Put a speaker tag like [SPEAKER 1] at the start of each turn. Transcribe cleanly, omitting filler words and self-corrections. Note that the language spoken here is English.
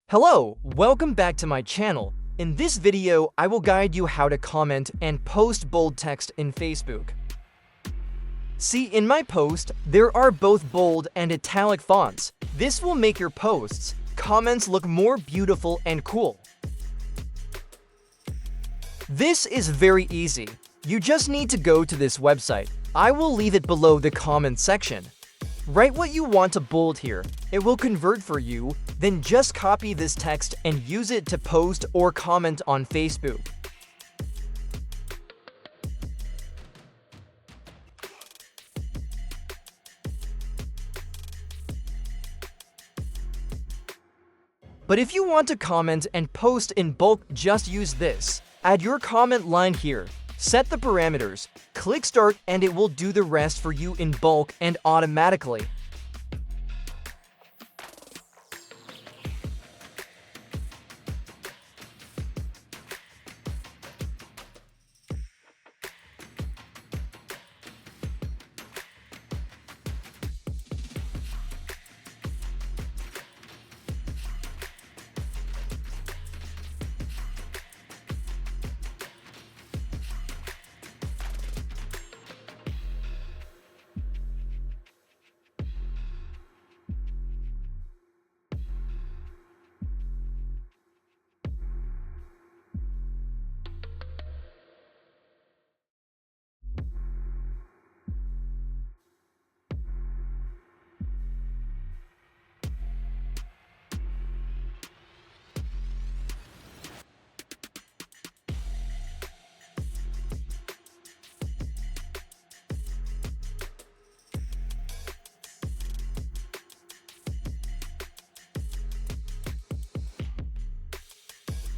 [SPEAKER 1] Hello, welcome back to my channel. In this video, I will guide you how to comment and post bold text in Facebook. See, in my post, there are both bold and italic fonts. This will make your posts, comments look more beautiful and cool. This is very easy. You just need to go to this website. I will leave it below the comment section. Write what you want to bold here. It will convert for you, then just copy this text and use it to post or comment on Facebook. But if you want to comment and post in bulk, just use this. Add your comment line here. Set the parameters, click start, and it will do the rest for you in bulk and automatically.